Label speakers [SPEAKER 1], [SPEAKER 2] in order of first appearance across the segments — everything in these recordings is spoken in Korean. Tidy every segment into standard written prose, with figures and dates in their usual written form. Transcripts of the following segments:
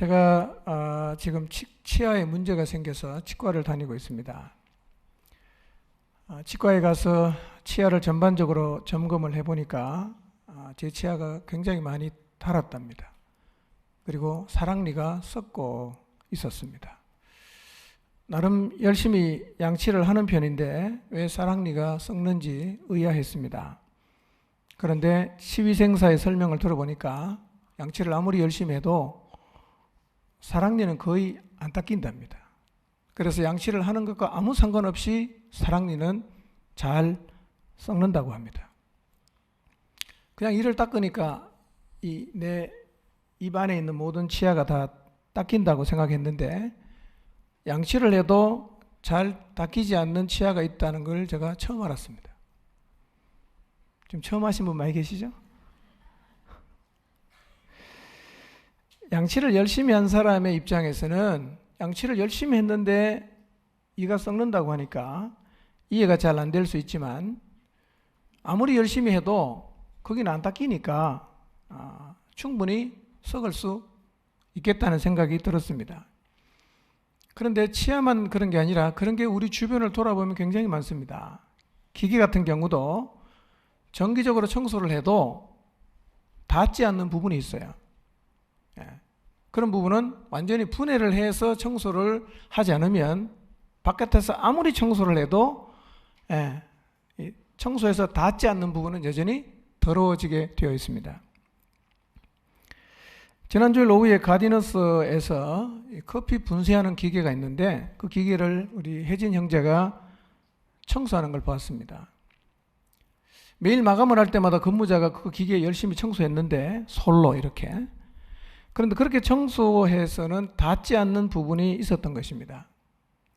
[SPEAKER 1] 제가 지금 치아에 문제가 생겨서 치과를 다니고 있습니다. 치과에 가서 치아를 전반적으로 점검을 해보니까 제 치아가 굉장히 많이 닳았답니다. 그리고 사랑니가 썩고 있었습니다. 나름 열심히 양치를 하는 편인데 왜 사랑니가 썩는지 의아했습니다. 그런데 치위생사의 설명을 들어보니까 양치를 아무리 열심히 해도 사랑니는 거의 안 닦인답니다. 그래서 양치를 하는 것과 아무 상관없이 사랑니는 잘 썩는다고 합니다. 그냥 이를 닦으니까 내 입 안에 있는 모든 치아가 다 닦인다고 생각했는데 양치를 해도 잘 닦이지 않는 치아가 있다는 걸 제가 처음 알았습니다. 지금 처음 하신 분 많이 계시죠? 양치를 열심히 한 사람의 입장에서는 양치를 열심히 했는데 이가 썩는다고 하니까 이해가 잘 안 될 수 있지만 아무리 열심히 해도 거기는 안 닦이니까 충분히 썩을 수 있겠다는 생각이 들었습니다. 그런데 치아만 그런 게 아니라 그런 게 우리 주변을 돌아보면 굉장히 많습니다. 기계 같은 경우도 정기적으로 청소를 해도 닿지 않는 부분이 있어요. 그런 부분은 완전히 분해를 해서 청소를 하지 않으면 바깥에서 아무리 청소를 해도 청소해서 닿지 않는 부분은 여전히 더러워지게 되어 있습니다. 지난주일 오후에 가디너스에서 커피 분쇄하는 기계가 있는데 그 기계를 우리 혜진 형제가 청소하는 걸 보았습니다. 매일 마감을 할 때마다 근무자가 그 기계에 열심히 청소했는데 솔로 이렇게. 그런데 그렇게 청소해서는 닿지 않는 부분이 있었던 것입니다.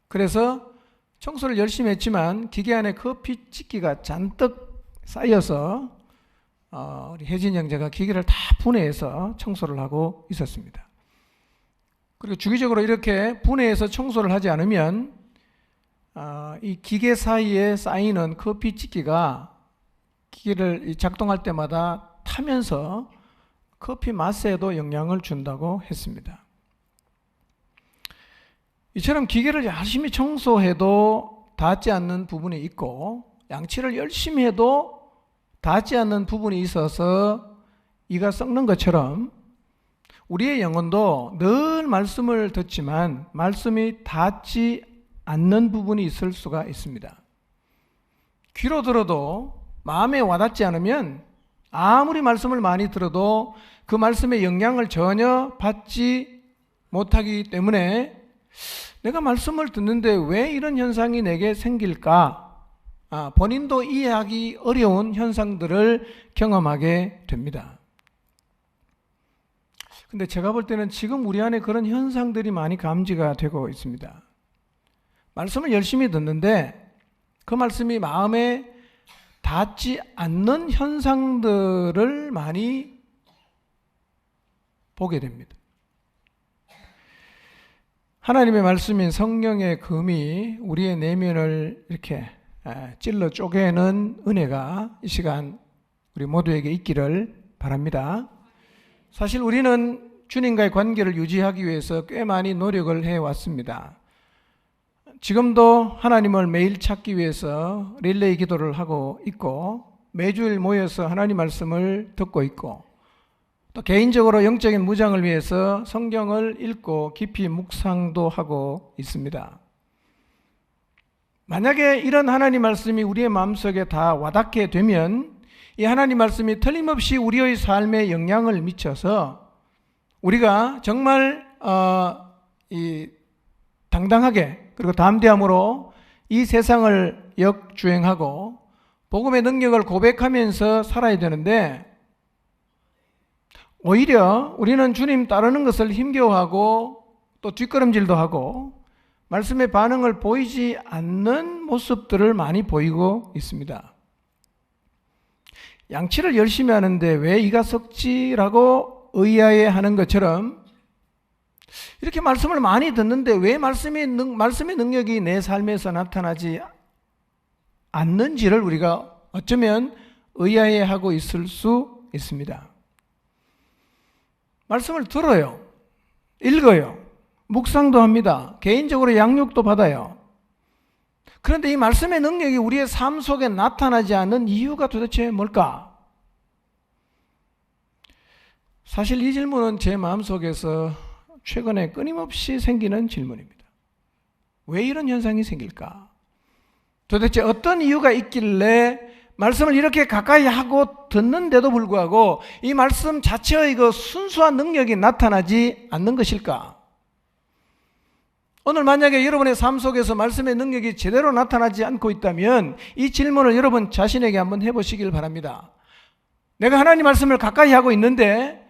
[SPEAKER 1] 그래서 청소를 열심히 했지만 기계 안에 커피 찌기가 잔뜩 쌓여서 우리 혜진 형제가 기계를 다 분해해서 청소를 하고 있었습니다. 그리고 주기적으로 이렇게 분해해서 청소를 하지 않으면 이 기계 사이에 쌓이는 커피 찌기가 기계를 작동할 때마다 타면서 커피 맛에도 영향을 준다고 했습니다. 이처럼 기계를 열심히 청소해도 닿지 않는 부분이 있고 양치를 열심히 해도 닿지 않는 부분이 있어서 이가 썩는 것처럼 우리의 영혼도 늘 말씀을 듣지만 말씀이 닿지 않는 부분이 있을 수가 있습니다. 귀로 들어도 마음에 와닿지 않으면 아무리 말씀을 많이 들어도 그 말씀의 영향을 전혀 받지 못하기 때문에 내가 말씀을 듣는데 왜 이런 현상이 내게 생길까? 본인도 이해하기 어려운 현상들을 경험하게 됩니다. 근데 제가 볼 때는 지금 우리 안에 그런 현상들이 많이 감지가 되고 있습니다. 말씀을 열심히 듣는데 그 말씀이 마음에 닿지 않는 현상들을 많이 보게 됩니다. 하나님의 말씀인 성령의 금이 우리의 내면을 이렇게 찔러 쪼개는 은혜가 이 시간 우리 모두에게 있기를 바랍니다. 사실 우리는 주님과의 관계를 유지하기 위해서 꽤 많이 노력을 해왔습니다. 지금도 하나님을 매일 찾기 위해서 릴레이 기도를 하고 있고 매주일 모여서 하나님 말씀을 듣고 있고 또 개인적으로 영적인 무장을 위해서 성경을 읽고 깊이 묵상도 하고 있습니다. 만약에 이런 하나님 말씀이 우리의 마음속에 다 와닿게 되면 이 하나님 말씀이 틀림없이 우리의 삶에 영향을 미쳐서 우리가 정말 당당하게 그리고 담대함으로 이 세상을 역주행하고 복음의 능력을 고백하면서 살아야 되는데 오히려 우리는 주님 따르는 것을 힘겨워하고 또 뒷걸음질도 하고 말씀의 반응을 보이지 않는 모습들을 많이 보이고 있습니다. 양치를 열심히 하는데 왜 이가 썩지라고 의아해하는 것처럼 이렇게 말씀을 많이 듣는데 왜 말씀의 능력이 내 삶에서 나타나지 않는지를 우리가 어쩌면 의아해하고 있을 수 있습니다. 말씀을 들어요. 읽어요. 묵상도 합니다. 개인적으로 양육도 받아요. 그런데 이 말씀의 능력이 우리의 삶 속에 나타나지 않는 이유가 도대체 뭘까? 사실 이 질문은 제 마음속에서 최근에 끊임없이 생기는 질문입니다. 왜 이런 현상이 생길까? 도대체 어떤 이유가 있길래 말씀을 이렇게 가까이 하고 듣는데도 불구하고 이 말씀 자체의 그 순수한 능력이 나타나지 않는 것일까? 오늘 만약에 여러분의 삶 속에서 말씀의 능력이 제대로 나타나지 않고 있다면 이 질문을 여러분 자신에게 한번 해보시길 바랍니다. 내가 하나님 말씀을 가까이 하고 있는데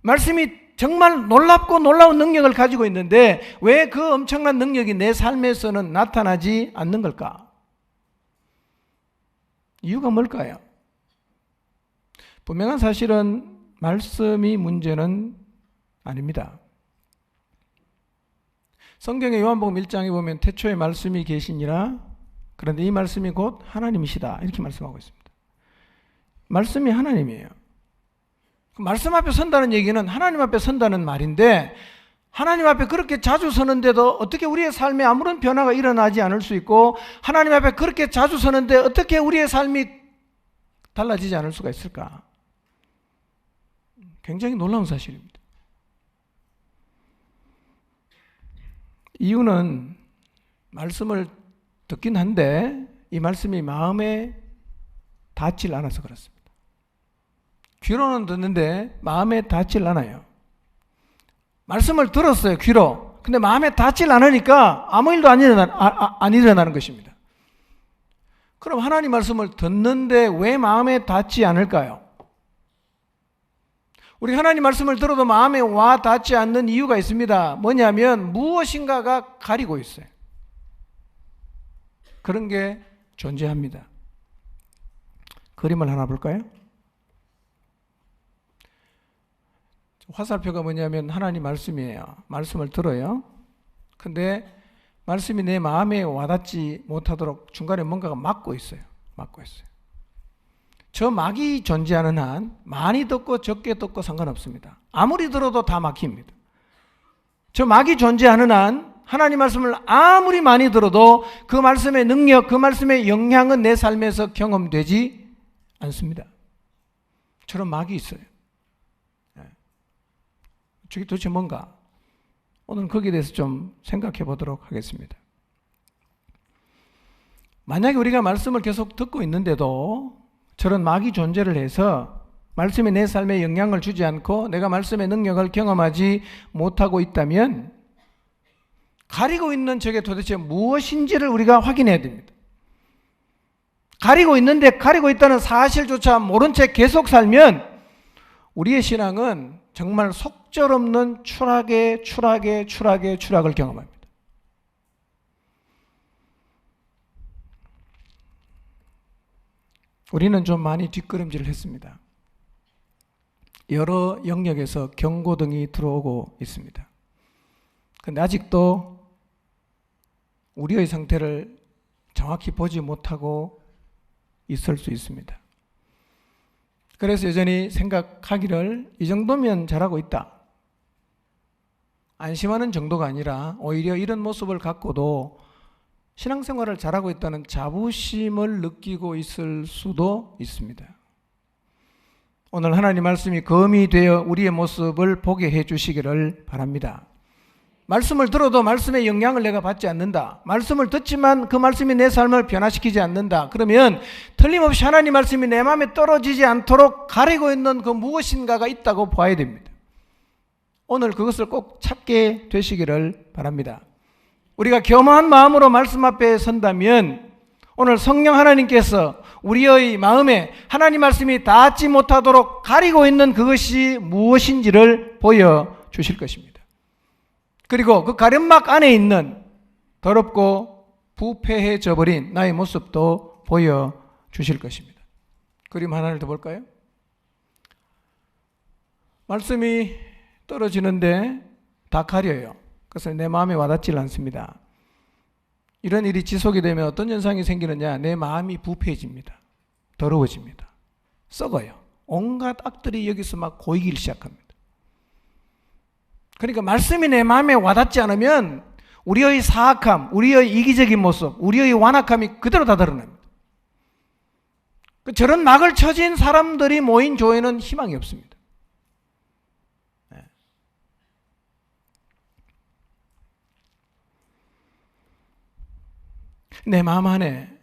[SPEAKER 1] 말씀이 정말 놀랍고 놀라운 능력을 가지고 있는데 왜 그 엄청난 능력이 내 삶에서는 나타나지 않는 걸까? 이유가 뭘까요? 분명한 사실은 말씀이 문제는 아닙니다. 성경의 요한복음 1장에 보면 태초에 말씀이 계시니라, 그런데 이 말씀이 곧 하나님이시다 이렇게 말씀하고 있습니다. 말씀이 하나님이에요. 말씀 앞에 선다는 얘기는 하나님 앞에 선다는 말인데, 하나님 앞에 그렇게 자주 서는데도 어떻게 우리의 삶에 아무런 변화가 일어나지 않을 수 있고, 하나님 앞에 그렇게 자주 서는데 어떻게 우리의 삶이 달라지지 않을 수가 있을까? 굉장히 놀라운 사실입니다. 이유는 말씀을 듣긴 한데 이 말씀이 마음에 닿질 않아서 그렇습니다. 귀로는 듣는데 마음에 닿질 않아요. 말씀을 들었어요, 귀로. 근데 마음에 닿질 않으니까 아무 일도 안 일어나는 것입니다. 그럼 하나님 말씀을 듣는데 왜 마음에 닿지 않을까요? 우리 하나님 말씀을 들어도 마음에 와 닿지 않는 이유가 있습니다. 뭐냐면 무엇인가가 가리고 있어요. 그런 게 존재합니다. 그림을 하나 볼까요? 화살표가 뭐냐면 하나님 말씀이에요. 말씀을 들어요. 근데 말씀이 내 마음에 와닿지 못하도록 중간에 뭔가가 막고 있어요. 막고 있어요. 저 막이 존재하는 한 많이 듣고 적게 듣고 상관없습니다. 아무리 들어도 다 막힙니다. 저 막이 존재하는 한 하나님 말씀을 아무리 많이 들어도 그 말씀의 능력, 그 말씀의 영향은 내 삶에서 경험되지 않습니다. 저런 막이 있어요. 저게 도대체 뭔가? 오늘 거기에 대해서 좀 생각해 보도록 하겠습니다. 만약에 우리가 말씀을 계속 듣고 있는데도 저런 막이 존재를 해서 말씀이 내 삶에 영향을 주지 않고 내가 말씀의 능력을 경험하지 못하고 있다면 가리고 있는 저게 도대체 무엇인지를 우리가 확인해야 됩니다. 가리고 있는데 가리고 있다는 사실조차 모른 채 계속 살면 우리의 신앙은 정말 속절없는 추락을 경험합니다. 우리는 좀 많이 뒷걸음질을 했습니다. 여러 영역에서 경고등이 들어오고 있습니다. 그런데 아직도 우리의 상태를 정확히 보지 못하고 있을 수 있습니다. 그래서 여전히 생각하기를 이 정도면 잘하고 있다. 안심하는 정도가 아니라 오히려 이런 모습을 갖고도 신앙생활을 잘하고 있다는 자부심을 느끼고 있을 수도 있습니다. 오늘 하나님 말씀이 검이 되어 우리의 모습을 보게 해 주시기를 바랍니다. 말씀을 들어도 말씀의 영향을 내가 받지 않는다. 말씀을 듣지만 그 말씀이 내 삶을 변화시키지 않는다. 그러면 틀림없이 하나님 말씀이 내 마음에 떨어지지 않도록 가리고 있는 그 무엇인가가 있다고 봐야 됩니다. 오늘 그것을 꼭 찾게 되시기를 바랍니다. 우리가 겸허한 마음으로 말씀 앞에 선다면 오늘 성령 하나님께서 우리의 마음에 하나님 말씀이 닿지 못하도록 가리고 있는 그것이 무엇인지를 보여주실 것입니다. 그리고 그 가련막 안에 있는 더럽고 부패해져 버린 나의 모습도 보여주실 것입니다. 그림 하나를 더 볼까요? 말씀이 떨어지는데 다 가려요. 그래서 내 마음에 와닿지 않습니다. 이런 일이 지속이 되면 어떤 현상이 생기느냐? 내 마음이 부패해집니다. 더러워집니다. 썩어요. 온갖 악들이 여기서 막 고이기 시작합니다. 그러니까 말씀이 내 마음에 와닿지 않으면 우리의 사악함, 우리의 이기적인 모습, 우리의 완악함이 그대로 다 드러납니다. 저런 막을 쳐진 사람들이 모인 교회는 희망이 없습니다. 내 마음 안에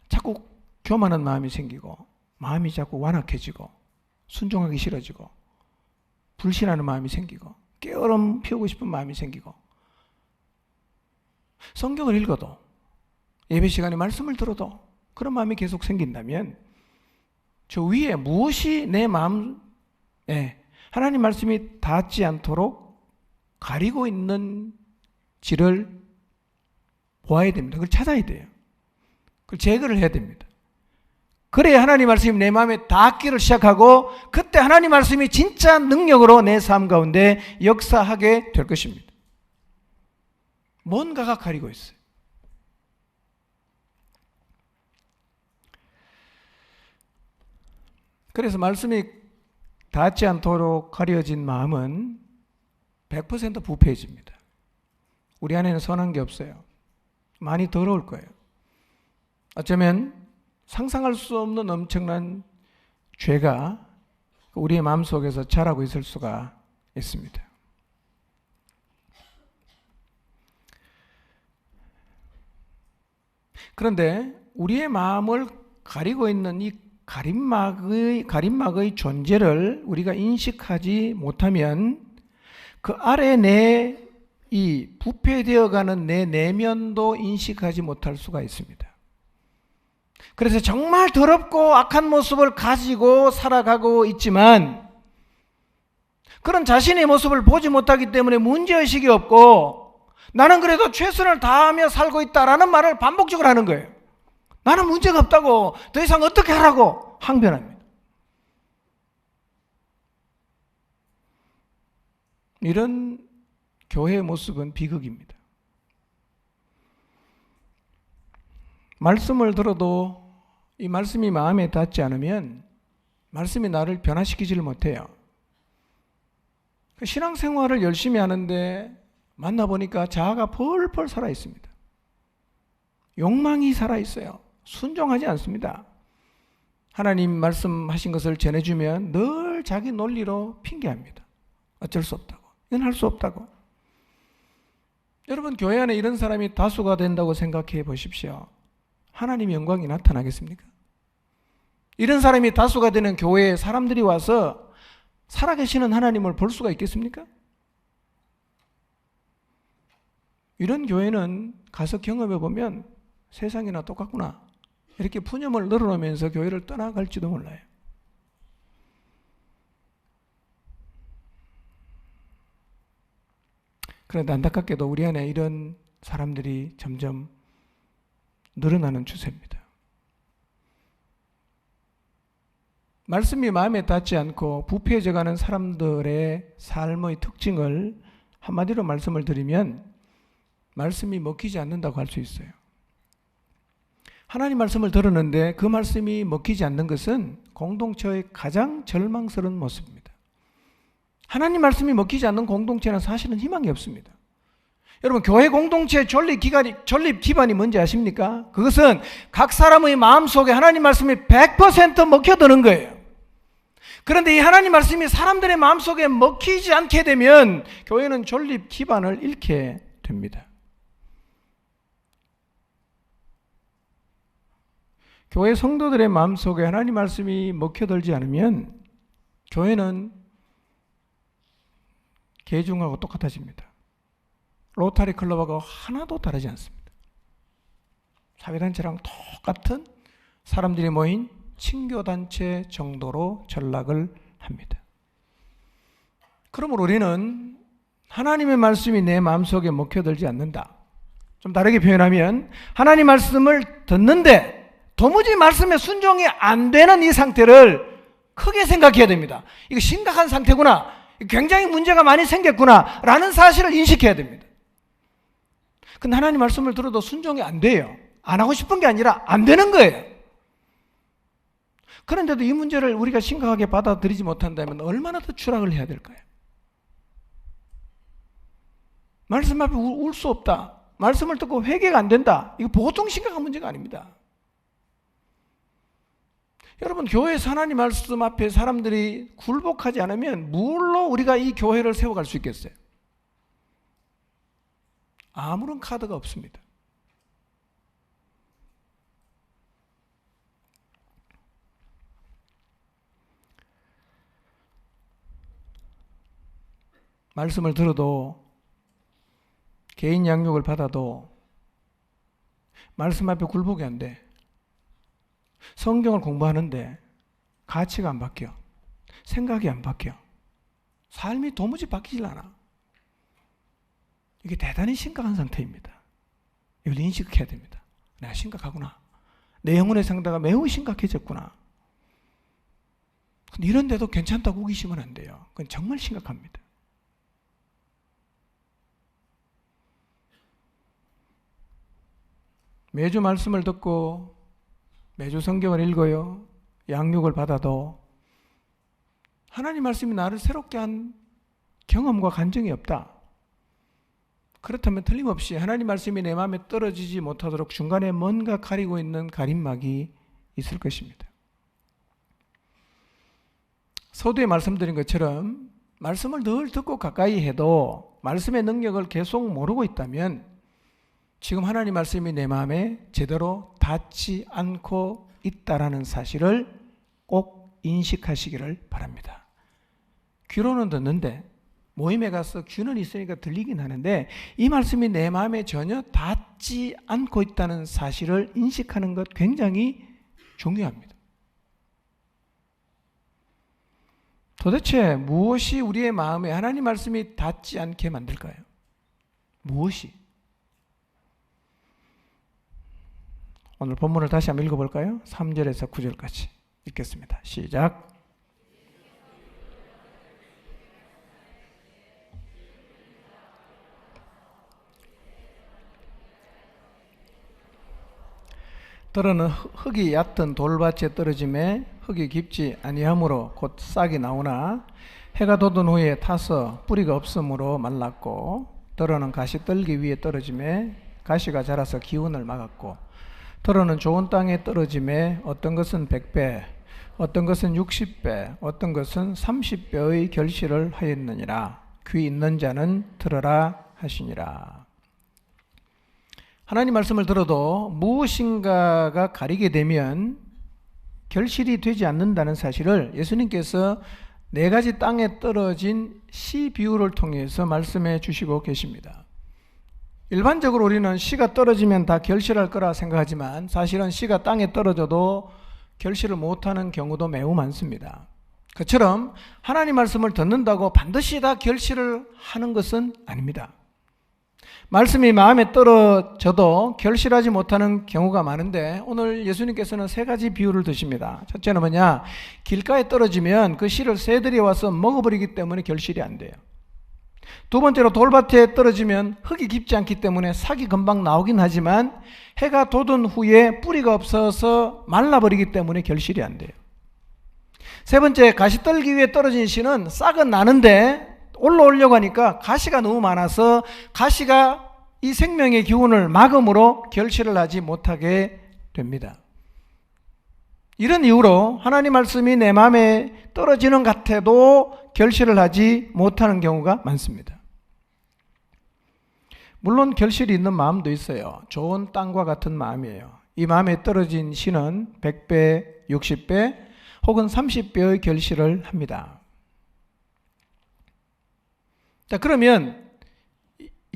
[SPEAKER 1] 자꾸 교만한 마음이 생기고 마음이 자꾸 완악해지고 순종하기 싫어지고 불신하는 마음이 생기고 깨어름 피우고 싶은 마음이 생기고 성경을 읽어도 예배 시간에 말씀을 들어도 그런 마음이 계속 생긴다면 저 위에 무엇이 내 마음에 하나님 말씀이 닿지 않도록 가리고 있는 지를 보아야 됩니다. 그걸 찾아야 돼요. 그걸 제거를 해야 됩니다. 그래야 하나님 말씀이 내 마음에 닿기를 시작하고 그때 하나님 말씀이 진짜 능력으로 내 삶 가운데 역사하게 될 것입니다. 뭔가가 가리고 있어요. 그래서 말씀이 닿지 않도록 가려진 마음은 100% 부패해집니다. 우리 안에는 선한 게 없어요. 많이 더러울 거예요. 어쩌면 상상할 수 없는 엄청난 죄가 우리의 마음속에서 자라고 있을 수가 있습니다. 그런데 우리의 마음을 가리고 있는 이 가림막의 존재를 우리가 인식하지 못하면 그 아래 이 부패되어가는 내 내면도 인식하지 못할 수가 있습니다. 그래서 정말 더럽고 악한 모습을 가지고 살아가고 있지만 그런 자신의 모습을 보지 못하기 때문에 문제의식이 없고 나는 그래도 최선을 다하며 살고 있다라는 말을 반복적으로 하는 거예요. 나는 문제가 없다고 더 이상 어떻게 하라고 항변합니다. 이런 교회의 모습은 비극입니다. 말씀을 들어도 이 말씀이 마음에 닿지 않으면 말씀이 나를 변화시키지를 못해요. 신앙생활을 열심히 하는데 만나보니까 자아가 펄펄 살아있습니다. 욕망이 살아있어요. 순종하지 않습니다. 하나님 말씀하신 것을 전해주면 늘 자기 논리로 핑계합니다. 어쩔 수 없다고. 이건 할 수 없다고. 여러분 교회 안에 이런 사람이 다수가 된다고 생각해 보십시오. 하나님의 영광이 나타나겠습니까? 이런 사람이 다수가 되는 교회에 사람들이 와서 살아계시는 하나님을 볼 수가 있겠습니까? 이런 교회는 가서 경험해 보면 세상이나 똑같구나 이렇게 푸념을 늘어놓으면서 교회를 떠나갈지도 몰라요. 그런데 안타깝게도 우리 안에 이런 사람들이 점점 늘어나는 추세입니다. 말씀이 마음에 닿지 않고 부패해져가는 사람들의 삶의 특징을 한마디로 말씀을 드리면 말씀이 먹히지 않는다고 할 수 있어요. 하나님 말씀을 들었는데 그 말씀이 먹히지 않는 것은 공동체의 가장 절망스러운 모습입니다. 하나님 말씀이 먹히지 않는 공동체는 사실은 희망이 없습니다. 여러분 교회 공동체의 존립 기반이 뭔지 아십니까? 그것은 각 사람의 마음속에 하나님 말씀이 100% 먹혀드는 거예요. 그런데 이 하나님 말씀이 사람들의 마음속에 먹히지 않게 되면 교회는 존립 기반을 잃게 됩니다. 교회 성도들의 마음속에 하나님 말씀이 먹혀들지 않으면 교회는 개중하고 똑같아집니다. 로타리 클럽하고 하나도 다르지 않습니다. 사회단체랑 똑같은 사람들이 모인 친교단체 정도로 전락을 합니다. 그러므로 우리는 하나님의 말씀이 내 마음속에 먹혀들지 않는다. 좀 다르게 표현하면 하나님 말씀을 듣는데 도무지 말씀에 순종이 안 되는 이 상태를 크게 생각해야 됩니다. 이거 심각한 상태구나. 굉장히 문제가 많이 생겼구나 라는 사실을 인식해야 됩니다. 근데 하나님 말씀을 들어도 순종이 안 돼요. 안 하고 싶은 게 아니라 안 되는 거예요. 그런데도 이 문제를 우리가 심각하게 받아들이지 못한다면 얼마나 더 추락을 해야 될까요? 말씀 앞에 울 수 없다. 말씀을 듣고 회개가 안 된다. 이거 보통 심각한 문제가 아닙니다. 여러분, 교회에서 하나님 말씀 앞에 사람들이 굴복하지 않으면 뭘로 우리가 이 교회를 세워갈 수 있겠어요? 아무런 카드가 없습니다. 말씀을 들어도, 개인 양육을 받아도 말씀 앞에 굴복이 안 돼. 성경을 공부하는데 가치가 안 바뀌어. 생각이 안 바뀌어. 삶이 도무지 바뀌질 않아. 이게 대단히 심각한 상태입니다. 이걸 인식해야 됩니다. 내가 심각하구나. 내 영혼의 상태가 매우 심각해졌구나. 근데 이런데도 괜찮다고 우기시면 안 돼요. 그건 정말 심각합니다. 매주 말씀을 듣고 매주 성경을 읽어요. 양육을 받아도 하나님 말씀이 나를 새롭게 한 경험과 간증이 없다. 그렇다면 틀림없이 하나님 말씀이 내 마음에 떨어지지 못하도록 중간에 뭔가 가리고 있는 가림막이 있을 것입니다. 서두에 말씀드린 것처럼 말씀을 늘 듣고 가까이 해도 말씀의 능력을 계속 모르고 있다면 지금 하나님 말씀이 내 마음에 제대로 닿지 않고 있다라는 사실을 꼭 인식하시기를 바랍니다. 귀로는 듣는데 모임에 가서 귀는 있으니까 들리긴 하는데 이 말씀이 내 마음에 전혀 닿지 않고 있다는 사실을 인식하는 것 굉장히 중요합니다. 도대체 무엇이 우리의 마음에 하나님 말씀이 닿지 않게 만들까요? 무엇이? 오늘 본문을 다시 한번 읽어볼까요? 3절에서 9절까지 읽겠습니다. 시작. 떨어는 흙이 얕은 돌밭에 떨어짐에 흙이 깊지 아니하므로 곧 싹이 나오나 해가 돋은 후에 타서 뿌리가 없으므로 말랐고 떨어는 가시떨기 위에 떨어짐에 가시가 자라서 기운을 막았고 떨어는 좋은 땅에 떨어짐에 어떤 것은 100배, 어떤 것은 60배, 어떤 것은 30배의 결실을 하였느니라. 귀 있는 자는 들으라 하시니라. 하나님 말씀을 들어도 무엇인가가 가리게 되면 결실이 되지 않는다는 사실을 예수님께서 4가지 땅에 떨어진 씨 비유를 통해서 말씀해 주시고 계십니다. 일반적으로 우리는 씨가 떨어지면 다 결실할 거라 생각하지만 사실은 씨가 땅에 떨어져도 결실을 못하는 경우도 매우 많습니다. 그처럼 하나님 말씀을 듣는다고 반드시 다 결실을 하는 것은 아닙니다. 말씀이 마음에 떨어져도 결실하지 못하는 경우가 많은데 오늘 예수님께서는 3가지 비유를 드십니다. 첫째는 뭐냐? 길가에 떨어지면 그 씨를 새들이 와서 먹어버리기 때문에 결실이 안 돼요. 두 번째로 돌밭에 떨어지면 흙이 깊지 않기 때문에 싹이 금방 나오긴 하지만 해가 돋은 후에 뿌리가 없어서 말라버리기 때문에 결실이 안 돼요. 세 번째, 가시떨기 위에 떨어진 씨는 싹은 나는데 올라오려고 하니까 가시가 너무 많아서 가시가 이 생명의 기운을 막음으로 결실을 하지 못하게 됩니다. 이런 이유로 하나님 말씀이 내 마음에 떨어지는 것 같아도 결실을 하지 못하는 경우가 많습니다. 물론 결실이 있는 마음도 있어요. 좋은 땅과 같은 마음이에요. 이 마음에 떨어진 씨는 100배, 60배 혹은 30배의 결실을 합니다. 자, 그러면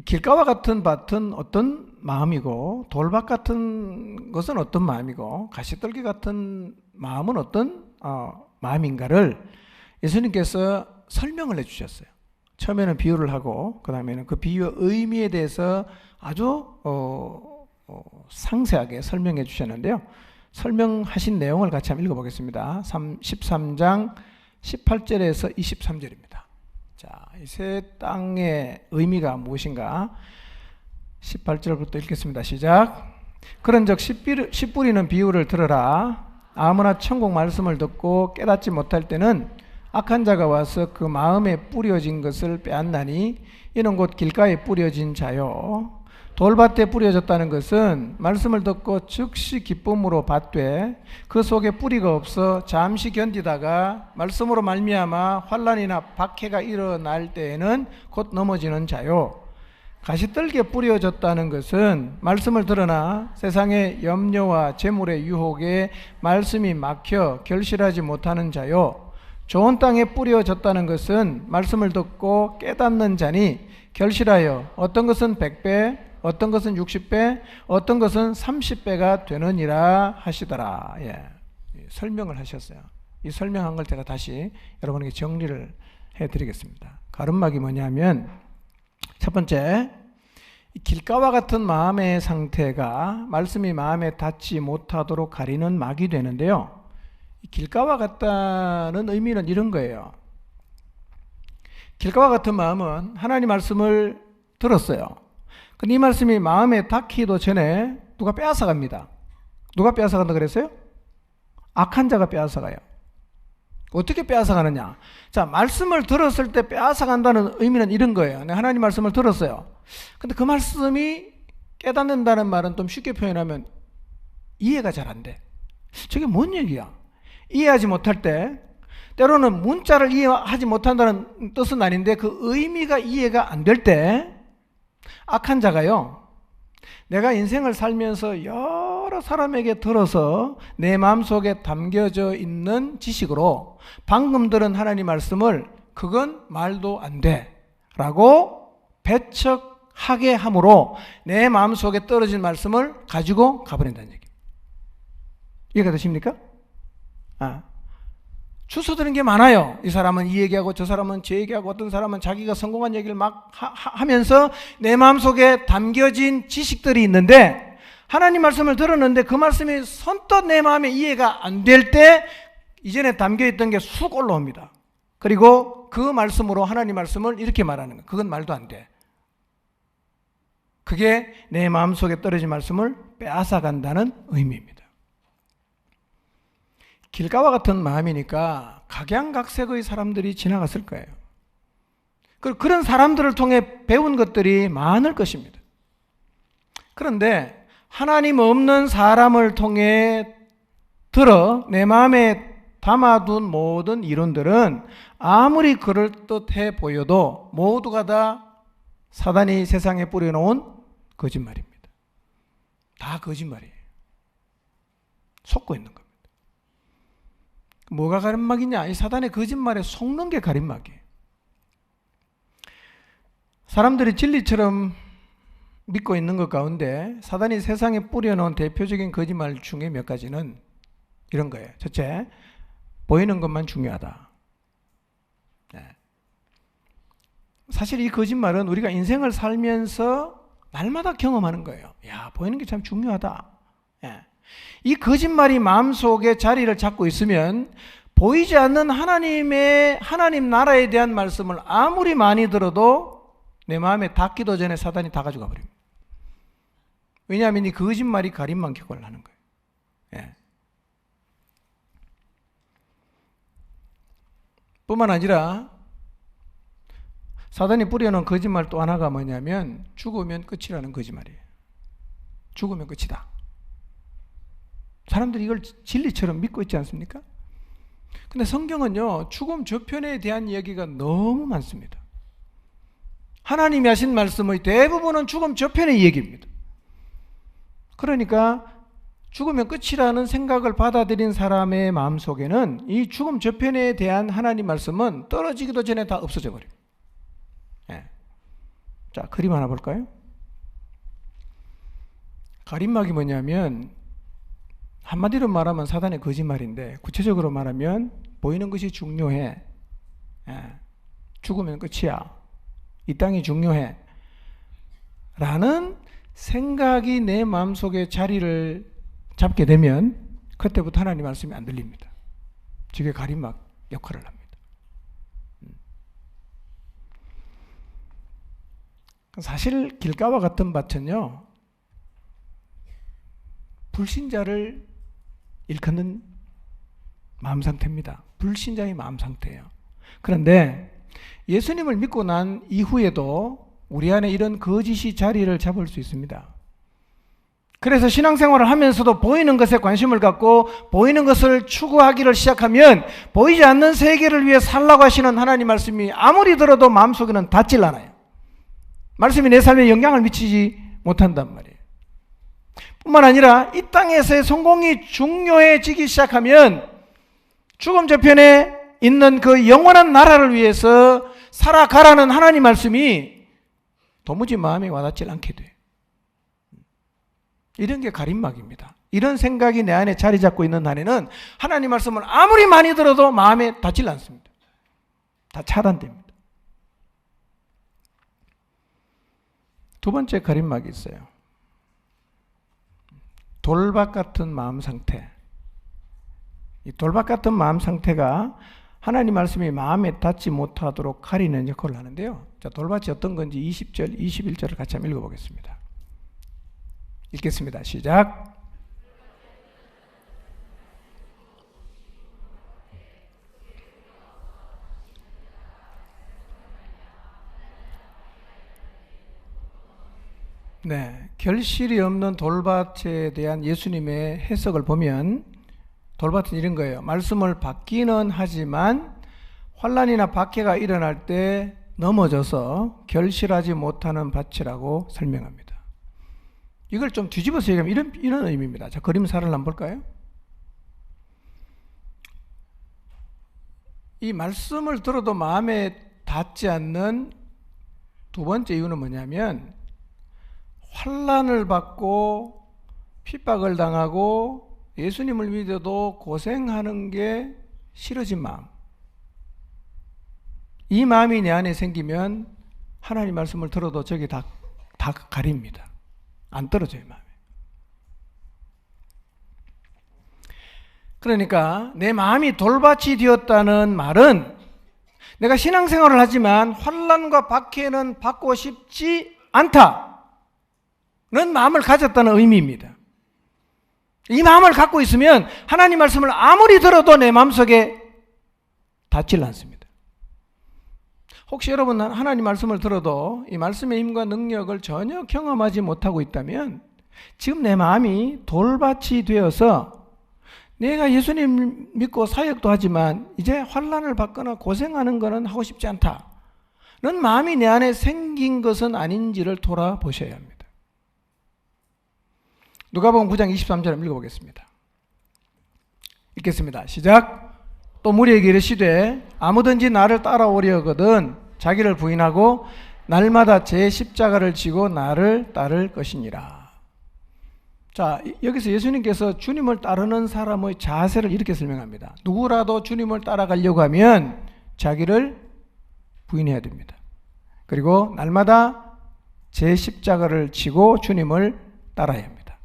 [SPEAKER 1] 길가와 같은 밭은 어떤 마음이고 돌밭 같은 것은 어떤 마음이고 가시떨기 같은 마음은 어떤 마음인가를 예수님께서 설명을 해주셨어요. 처음에는 비유를 하고 그 다음에는 그 비유의 의미에 대해서 아주 상세하게 설명해 주셨는데요. 설명하신 내용을 같이 한번 읽어보겠습니다. 13장 18절에서 23절입니다. 자, 이 새 땅의 의미가 무엇인가? 18절부터 읽겠습니다. 시작. 그런즉 씨 뿌리는 비유를 들으라. 아무나 천국 말씀을 듣고 깨닫지 못할 때는 악한 자가 와서 그 마음에 뿌려진 것을 빼앗나니 이는 곧 길가에 뿌려진 자요. 돌밭에 뿌려졌다는 것은 말씀을 듣고 즉시 기쁨으로 받되 그 속에 뿌리가 없어 잠시 견디다가 말씀으로 말미암아 환난이나 박해가 일어날 때에는 곧 넘어지는 자요. 가시떨기에 뿌려졌다는 것은 말씀을 들으나 세상의 염려와 재물의 유혹에 말씀이 막혀 결실하지 못하는 자요. 좋은 땅에 뿌려졌다는 것은 말씀을 듣고 깨닫는 자니 결실하여 어떤 것은 100배, 어떤 것은 60배, 어떤 것은 30배가 되느니라 하시더라. 예, 설명을 하셨어요. 이 설명한 걸 제가 다시 여러분에게 정리를 해드리겠습니다. 가름막이 뭐냐면, 첫 번째, 길가와 같은 마음의 상태가 말씀이 마음에 닿지 못하도록 가리는 막이 되는데요. 길가와 같다는 의미는 이런 거예요. 길가와 같은 마음은 하나님 말씀을 들었어요. 근데 이 말씀이 마음에 닿기도 전에 누가 빼앗아갑니다. 누가 빼앗아간다 그랬어요? 악한 자가 빼앗아가요. 어떻게 빼앗아가느냐? 자, 말씀을 들었을 때 빼앗아간다는 의미는 이런 거예요. 내가 하나님 말씀을 들었어요. 근데 그 말씀이 깨닫는다는 말은 좀 쉽게 표현하면 이해가 잘 안 돼. 저게 뭔 얘기야? 이해하지 못할 때, 때로는 문자를 이해하지 못한다는 뜻은 아닌데 그 의미가 이해가 안 될 때 악한 자가요, 내가 인생을 살면서 여러 사람에게 들어서 내 마음속에 담겨져 있는 지식으로 방금 들은 하나님 말씀을 그건 말도 안 돼 라고 배척하게 함으로 내 마음속에 떨어진 말씀을 가지고 가버린다는 얘기예요. 이해가 되십니까? 주워 들은 게 많아요. 이 사람은 이 얘기하고 저 사람은 저 얘기하고 어떤 사람은 자기가 성공한 얘기를 막 하면서 내 마음속에 담겨진 지식들이 있는데 하나님 말씀을 들었는데 그 말씀이 선뜻 내 마음에 이해가 안 될 때 이전에 담겨있던 게 쑥 올라옵니다. 그리고 그 말씀으로 하나님 말씀을 이렇게 말하는 거예요. 그건 말도 안 돼. 그게 내 마음속에 떨어진 말씀을 빼앗아간다는 의미입니다. 길가와 같은 마음이니까 각양각색의 사람들이 지나갔을 거예요. 그런 사람들을 통해 배운 것들이 많을 것입니다. 그런데 하나님 없는 사람을 통해 들어 내 마음에 담아둔 모든 이론들은 아무리 그럴듯해 보여도 모두가 다 사단이 세상에 뿌려놓은 거짓말입니다. 다 거짓말이에요. 속고 있는 겁니다. 뭐가 가림막이냐? 이 사단의 거짓말에 속는 게 가림막이에요. 사람들이 진리처럼 믿고 있는 것 가운데 사단이 세상에 뿌려놓은 대표적인 거짓말 중에 몇 가지는 이런 거예요. 첫째, 보이는 것만 중요하다. 네. 사실 이 거짓말은 우리가 인생을 살면서 날마다 경험하는 거예요. 야, 보이는 게 참 중요하다. 네. 이 거짓말이 마음속에 자리를 잡고 있으면 보이지 않는 하나님 나라에 대한 말씀을 아무리 많이 들어도 내 마음에 닿기도 전에 사단이 다 가져가 버립니다. 왜냐하면 이 거짓말이 가림막 역할을 하는 거예요. 예. 뿐만 아니라 사단이 뿌려놓은 거짓말 또 하나가 뭐냐면 죽으면 끝이라는 거짓말이에요. 죽으면 끝이다. 사람들이 이걸 진리처럼 믿고 있지 않습니까? 근데 성경은요, 죽음 저편에 대한 이야기가 너무 많습니다. 하나님이 하신 말씀의 대부분은 죽음 저편의 얘기입니다. 그러니까 죽으면 끝이라는 생각을 받아들인 사람의 마음속에는 이 죽음 저편에 대한 하나님 말씀은 떨어지기도 전에 다 없어져 버립니다. 네. 자, 그림 하나 볼까요? 가림막이 뭐냐면 한마디로 말하면 사단의 거짓말인데 구체적으로 말하면 보이는 것이 중요해. 예. 죽으면 끝이야. 이 땅이 중요해. 라는 생각이 내 마음속에 자리를 잡게 되면 그때부터 하나님 말씀이 안 들립니다. 저게 가림막 역할을 합니다. 사실 길가와 같은 밭은요, 불신자를 일컫는 마음 상태입니다. 불신자의 마음 상태예요. 그런데 예수님을 믿고 난 이후에도 우리 안에 이런 거짓이 자리를 잡을 수 있습니다. 그래서 신앙생활을 하면서도 보이는 것에 관심을 갖고 보이는 것을 추구하기를 시작하면 보이지 않는 세계를 위해 살라고 하시는 하나님 말씀이 아무리 들어도 마음속에는 닿질 않아요. 말씀이 내 삶에 영향을 미치지 못한단 말이에요. 뿐만 아니라 이 땅에서의 성공이 중요해지기 시작하면 죽음 저편에 있는 그 영원한 나라를 위해서 살아가라는 하나님 말씀이 도무지 마음에 와닿지 않게 돼요. 이런 게 가림막입니다. 이런 생각이 내 안에 자리 잡고 있는 한에는 하나님 말씀을 아무리 많이 들어도 마음에 닿질 않습니다. 다 차단됩니다. 두 번째 가림막이 있어요. 돌박 같은 마음 상태. 이 돌박 같은 마음 상태가 하나님 말씀이 마음에 닿지 못하도록 가리는 역할을 하는데요. 자, 돌밭이 어떤 건지 20절, 21절을 같이 한번 읽어보겠습니다. 읽겠습니다. 시작. 네, 결실이 없는 돌밭에 대한 예수님의 해석을 보면 돌밭은 이런 거예요. 말씀을 받기는 하지만 환난이나 박해가 일어날 때 넘어져서 결실하지 못하는 밭이라고 설명합니다. 이걸 좀 뒤집어서 얘기하면 이런 의미입니다. 자, 그림사를 한번 볼까요? 이 말씀을 들어도 마음에 닿지 않는 두 번째 이유는 뭐냐면 환난을 받고 핍박을 당하고 예수님을 믿어도 고생하는 게 싫어진 마음. 이 마음이 내 안에 생기면 하나님 말씀을 들어도 저기 다 가립니다. 안 떨어져요, 마음에. 그러니까 내 마음이 돌밭이 되었다는 말은 내가 신앙생활을 하지만 환난과 박해는 받고 싶지 않다는 마음을 가졌다는 의미입니다. 이 마음을 갖고 있으면 하나님 말씀을 아무리 들어도 내 마음속에 닿질 않습니다. 혹시 여러분 하나님 말씀을 들어도 이 말씀의 힘과 능력을 전혀 경험하지 못하고 있다면 지금 내 마음이 돌밭이 되어서 내가 예수님 믿고 사역도 하지만 이제 환난을 받거나 고생하는 것은 하고 싶지 않다는 마음이 내 안에 생긴 것은 아닌지를 돌아보셔야 합니다. 누가복음 9장 23절 한번 읽어보겠습니다. 읽겠습니다. 시작. 또 무리에게 이르시되 아무든지 나를 따라오려거든 자기를 부인하고 날마다 제 십자가를 지고 나를 따를 것이니라. 자, 여기서 예수님께서 주님을 따르는 사람의 자세를 이렇게 설명합니다. 누구라도 주님을 따라가려고 하면 자기를 부인해야 됩니다. 그리고 날마다 제 십자가를 지고 주님을 따라야 합니다.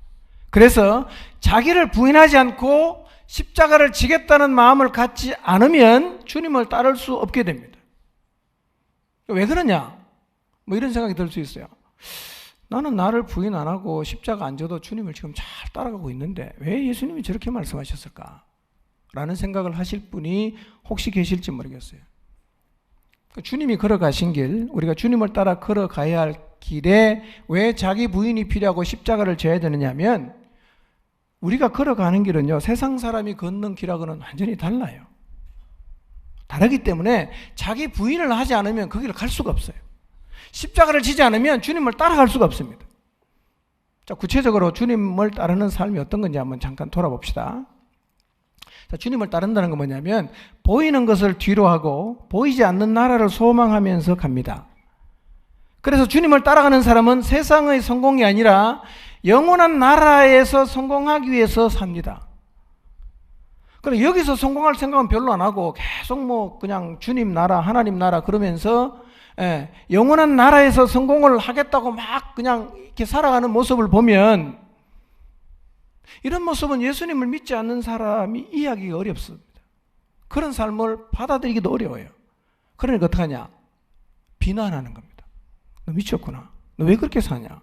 [SPEAKER 1] 그래서 자기를 부인하지 않고 십자가를 지겠다는 마음을 갖지 않으면 주님을 따를 수 없게 됩니다. 왜 그러냐? 뭐 이런 생각이 들 수 있어요. 나는 나를 부인 안 하고 십자가 안 져도 주님을 지금 잘 따라가고 있는데 왜 예수님이 저렇게 말씀하셨을까? 라는 생각을 하실 분이 혹시 계실지 모르겠어요. 주님이 걸어가신 길, 우리가 주님을 따라 걸어가야 할 길에 왜 자기 부인이 필요하고 십자가를 져야 되느냐 하면 우리가 걸어가는 길은요, 세상 사람이 걷는 길하고는 완전히 달라요. 다르기 때문에 자기 부인을 하지 않으면 그 길을 갈 수가 없어요. 십자가를 지지 않으면 주님을 따라갈 수가 없습니다. 자, 구체적으로 주님을 따르는 삶이 어떤 건지 한번 잠깐 돌아봅시다. 자, 주님을 따른다는 건 뭐냐면 보이는 것을 뒤로 하고 보이지 않는 나라를 소망하면서 갑니다. 그래서 주님을 따라가는 사람은 세상의 성공이 아니라 영원한 나라에서 성공하기 위해서 삽니다. 그럼 여기서 성공할 생각은 별로 안 하고 계속 그냥 주님 나라, 하나님 나라 그러면서 영원한 나라에서 성공을 하겠다고 막 그냥 이렇게 살아가는 모습을 보면 이런 모습은 예수님을 믿지 않는 사람이 이해하기가 어렵습니다. 그런 삶을 받아들이기도 어려워요. 그러니까 어떡하냐? 비난하는 겁니다. 너 미쳤구나. 너 왜 그렇게 사냐?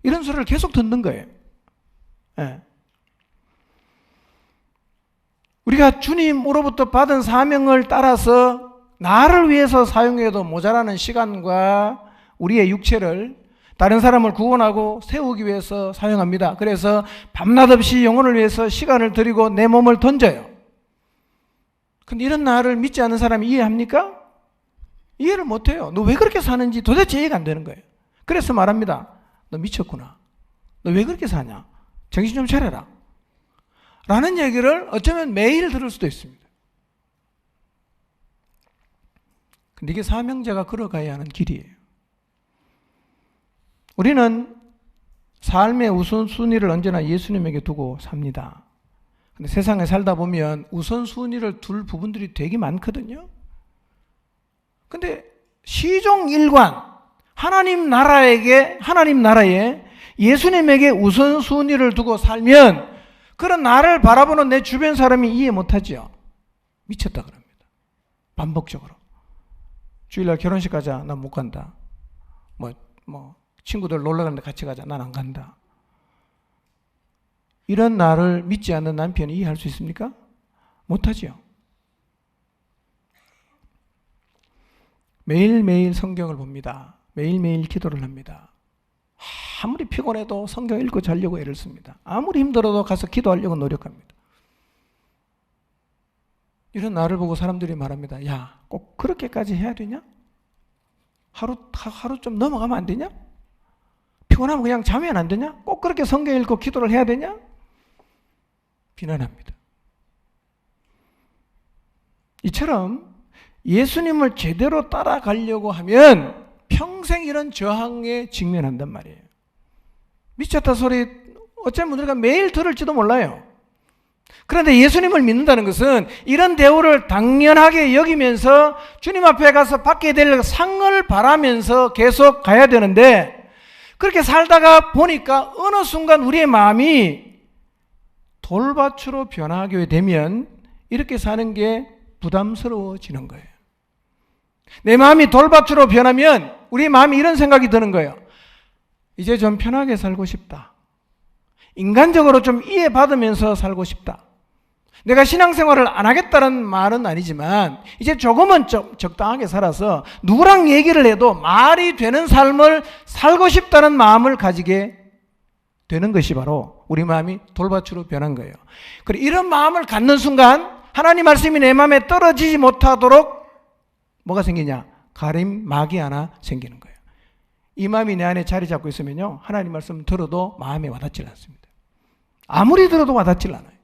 [SPEAKER 1] 이런 소리를 계속 듣는 거예요. 우리가 주님으로부터 받은 사명을 따라서 나를 위해서 사용해도 모자라는 시간과 우리의 육체를 다른 사람을 구원하고 세우기 위해서 사용합니다. 그래서 밤낮 없이 영혼을 위해서 시간을 들이고 내 몸을 던져요. 근데 이런 나를 믿지 않는 사람이 이해합니까? 이해를 못해요. 너 왜 그렇게 사는지 도대체 이해가 안 되는 거예요. 그래서 말합니다. 너 미쳤구나. 너 왜 그렇게 사냐? 정신 좀 차려라. 라는 얘기를 어쩌면 매일 들을 수도 있습니다. 근데 이게 사명자가 걸어가야 하는 길이에요. 우리는 삶의 우선순위를 언제나 예수님에게 두고 삽니다. 근데 세상에 살다 보면 우선순위를 둘 부분들이 되게 많거든요. 근데 시종일관 하나님 나라에 예수님에게 우선순위를 두고 살면 그런 나를 바라보는 내 주변 사람이 이해 못하죠. 미쳤다 그럽니다. 반복적으로. 주일날 결혼식 가자. 난 못 간다. 친구들 놀러 가는데 같이 가자. 난 안 간다. 이런 나를 믿지 않는 남편이 이해할 수 있습니까? 못하지요. 매일매일 성경을 봅니다. 매일매일 기도를 합니다. 아무리 피곤해도 성경 읽고 자려고 애를 씁니다. 아무리 힘들어도 가서 기도하려고 노력합니다. 이런 나를 보고 사람들이 말합니다. 야, 꼭 그렇게까지 해야 되냐? 하루 좀 넘어가면 안 되냐? 피곤하면 그냥 자면 안 되냐? 꼭 그렇게 성경 읽고 기도를 해야 되냐? 비난합니다. 이처럼 예수님을 제대로 따라가려고 하면 평생 이런 저항에 직면한단 말이에요. 미쳤다 소리 어쩌면 우리가 매일 들을지도 몰라요. 그런데 예수님을 믿는다는 것은 이런 대우를 당연하게 여기면서 주님 앞에 가서 받게 될 상을 바라면서 계속 가야 되는데 그렇게 살다가 보니까 어느 순간 우리의 마음이 돌밭으로 변하게 되면 이렇게 사는 게 부담스러워지는 거예요. 내 마음이 돌밭으로 변하면 우리 마음이 이런 생각이 드는 거예요. 이제 좀 편하게 살고 싶다. 인간적으로 좀 이해받으면서 살고 싶다. 내가 신앙생활을 안 하겠다는 말은 아니지만 이제 조금은 좀 적당하게 살아서 누구랑 얘기를 해도 말이 되는 삶을 살고 싶다는 마음을 가지게 되는 것이 바로 우리 마음이 돌밭으로 변한 거예요. 그리고 이런 마음을 갖는 순간 하나님 말씀이 내 마음에 떨어지지 못하도록 뭐가 생기냐? 가림막이 하나 생기는 거예요. 이 마음이 내 안에 자리 잡고 있으면요, 하나님 말씀 들어도 마음에 와닿질 않습니다. 아무리 들어도 와닿질 않아요.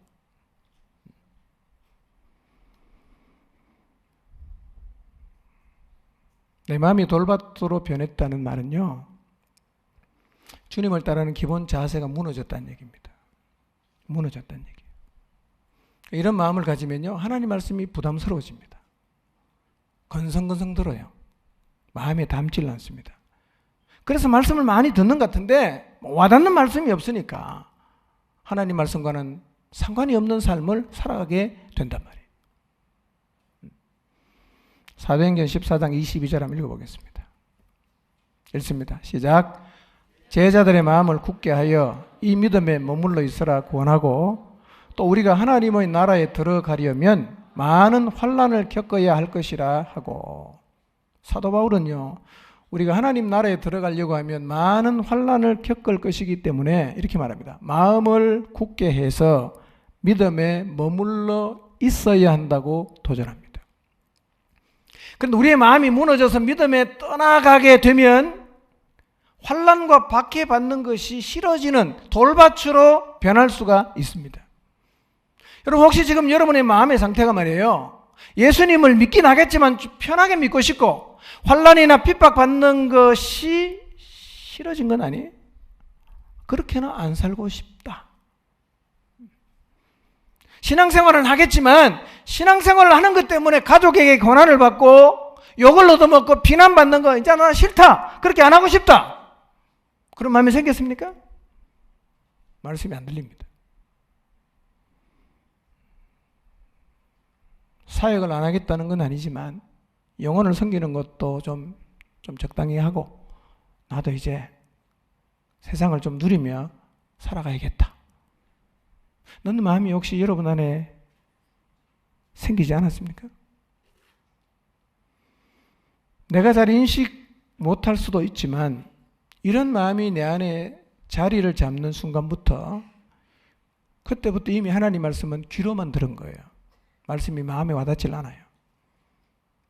[SPEAKER 1] 내 마음이 돌밭으로 변했다는 말은요, 주님을 따르는 기본 자세가 무너졌다는 얘기입니다. 무너졌다는 얘기예요. 이런 마음을 가지면요, 하나님 말씀이 부담스러워집니다. 건성건성 들어요. 마음에 담질 않습니다. 그래서 말씀을 많이 듣는 것 같은데 와닿는 말씀이 없으니까 하나님 말씀과는 상관이 없는 삶을 살아가게 된단 말이에요. 사도행전 14장 22절 한번 읽어보겠습니다. 읽습니다. 시작. 제자들의 마음을 굳게 하여 이 믿음에 머물러 있으라 구원하고 또 우리가 하나님의 나라에 들어가려면 많은 환난을 겪어야 할 것이라 하고, 사도 바울은요, 우리가 하나님 나라에 들어가려고 하면 많은 환난을 겪을 것이기 때문에 이렇게 말합니다. 마음을 굳게 해서 믿음에 머물러 있어야 한다고 도전합니다. 그런데 우리의 마음이 무너져서 믿음에 떠나가게 되면 환난과 박해받는 것이 싫어지는 돌밭으로 변할 수가 있습니다. 여러분, 혹시 지금 여러분의 마음의 상태가 말이에요, 예수님을 믿긴 하겠지만 편하게 믿고 싶고 환난이나 핍박받는 것이 싫어진 건 아니에요? 그렇게는 안 살고 싶다. 신앙생활은 하겠지만 신앙생활을 하는 것 때문에 가족에게 고난을 받고 욕을 얻어먹고 비난받는 거 이제 나 싫다, 그렇게 안 하고 싶다, 그런 마음이 생겼습니까? 말씀이 안 들립니다. 사역을 안 하겠다는 건 아니지만 영혼을 섬기는 것도 좀 적당히 하고 나도 이제 세상을 좀 누리며 살아가야겠다. 너는 마음이 혹시 여러분 안에 생기지 않았습니까? 내가 잘 인식 못할 수도 있지만 이런 마음이 내 안에 자리를 잡는 순간부터 그때부터 이미 하나님 말씀은 귀로만 들은 거예요. 말씀이 마음에 와닿질 않아요.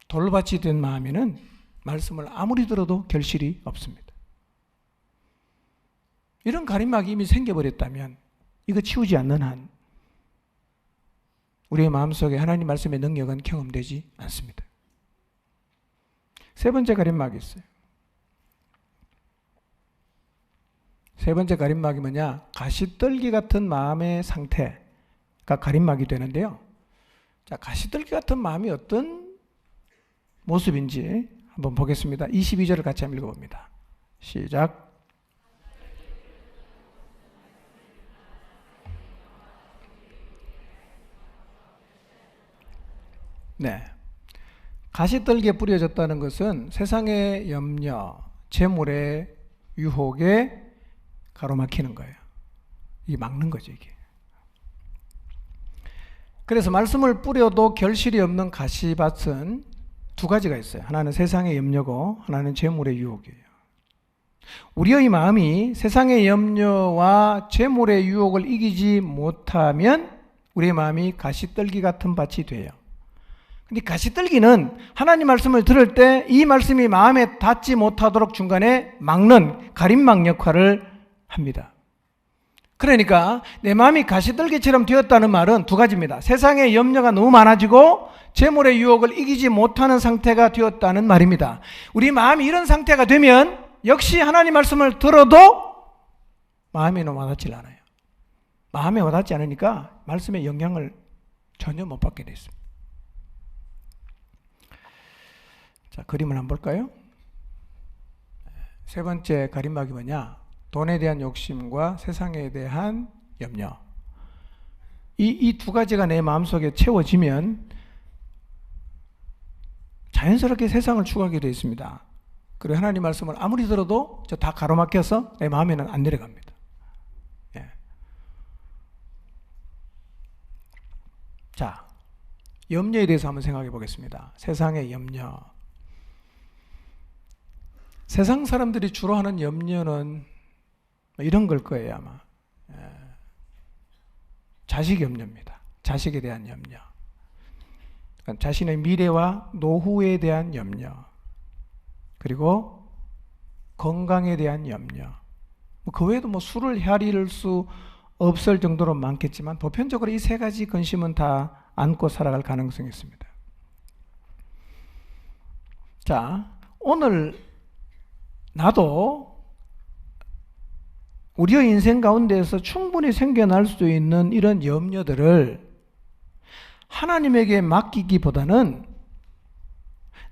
[SPEAKER 1] 돌밭이 된 마음에는 말씀을 아무리 들어도 결실이 없습니다. 이런 가림막이 이미 생겨버렸다면 이거 치우지 않는 한 우리의 마음속에 하나님 말씀의 능력은 경험되지 않습니다. 세 번째 가림막이 있어요. 세 번째 가림막이 뭐냐? 가시떨기 같은 마음의 상태가 가림막이 되는데요. 자, 가시떨기 같은 마음이 어떤 모습인지 한번 보겠습니다. 22절을 같이 한번 읽어봅니다. 시작. 네. 가시떨기에 뿌려졌다는 것은 세상의 염려, 재물의 유혹에 가로막히는 거예요. 이게 막는 거죠, 이게. 그래서 말씀을 뿌려도 결실이 없는 가시밭은 두 가지가 있어요. 하나는 세상의 염려고 하나는 재물의 유혹이에요. 우리의 마음이 세상의 염려와 재물의 유혹을 이기지 못하면 우리의 마음이 가시떨기 같은 밭이 돼요. 근데 가시떨기는 하나님 말씀을 들을 때 이 말씀이 마음에 닿지 못하도록 중간에 막는 가림막 역할을 합니다. 그러니까 내 마음이 가시떨기처럼 되었다는 말은 두 가지입니다. 세상의 염려가 너무 많아지고 재물의 유혹을 이기지 못하는 상태가 되었다는 말입니다. 우리 마음이 이런 상태가 되면 역시 하나님 말씀을 들어도 마음에는 와닿지 않아요. 마음에 와닿지 않으니까 말씀의 영향을 전혀 못 받게 됐습니다. 자, 그림을 한번 볼까요? 세 번째 가림막이 뭐냐? 돈에 대한 욕심과 세상에 대한 염려. 이 두 가지가 내 마음속에 채워지면 자연스럽게 세상을 추구하게 되어 있습니다. 그리고 하나님 말씀을 아무리 들어도 저 다 가로막혀서 내 마음에는 안 내려갑니다. 예. 자, 염려에 대해서 한번 생각해 보겠습니다. 세상의 염려. 세상 사람들이 주로 하는 염려는 이런 걸 거예요, 아마. 자식 염려입니다. 자식에 대한 염려. 자신의 미래와 노후에 대한 염려. 그리고 건강에 대한 염려. 그 외에도 술을 헤아릴 수 없을 정도로 많겠지만 보편적으로 이 세 가지 근심은 다 안고 살아갈 가능성이 있습니다. 자, 오늘 나도 우리의 인생 가운데에서 충분히 생겨날 수 있는 이런 염려들을 하나님에게 맡기기보다는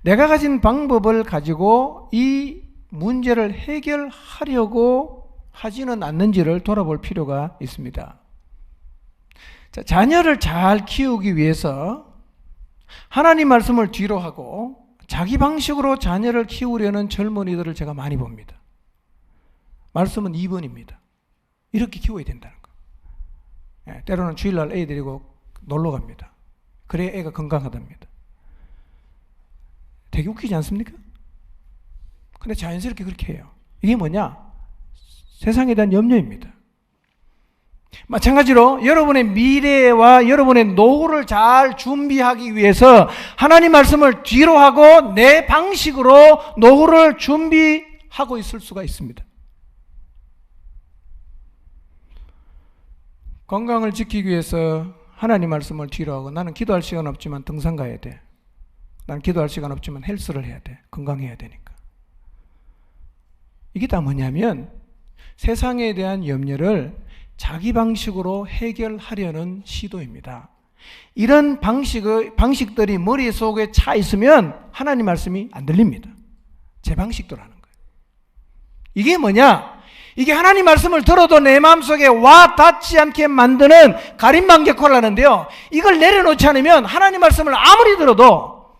[SPEAKER 1] 내가 가진 방법을 가지고 이 문제를 해결하려고 하지는 않는지를 돌아볼 필요가 있습니다. 자, 자녀를 잘 키우기 위해서 하나님 말씀을 뒤로 하고 자기 방식으로 자녀를 키우려는 젊은이들을 제가 많이 봅니다. 말씀은 2번입니다. 이렇게 키워야 된다는 거. 예, 때로는 주일날 애 데리고 놀러 갑니다. 그래야 애가 건강하답니다. 되게 웃기지 않습니까? 근데 자연스럽게 그렇게 해요. 이게 뭐냐? 세상에 대한 염려입니다. 마찬가지로 여러분의 미래와 여러분의 노후를 잘 준비하기 위해서 하나님 말씀을 뒤로 하고 내 방식으로 노후를 준비하고 있을 수가 있습니다. 건강을 지키기 위해서 하나님 말씀을 뒤로 하고 나는 기도할 시간 없지만 등산 가야 돼. 나는 기도할 시간 없지만 헬스를 해야 돼. 건강해야 되니까. 이게 다 뭐냐면 세상에 대한 염려를 자기 방식으로 해결하려는 시도입니다. 이런 방식들이 머릿속에 차 있으면 하나님 말씀이 안 들립니다. 제 방식대로 하는 거예요. 이게 뭐냐? 이게 하나님 말씀을 들어도 내 마음속에 와 닿지 않게 만드는 가림막 역할을 하는데요. 이걸 내려놓지 않으면 하나님 말씀을 아무리 들어도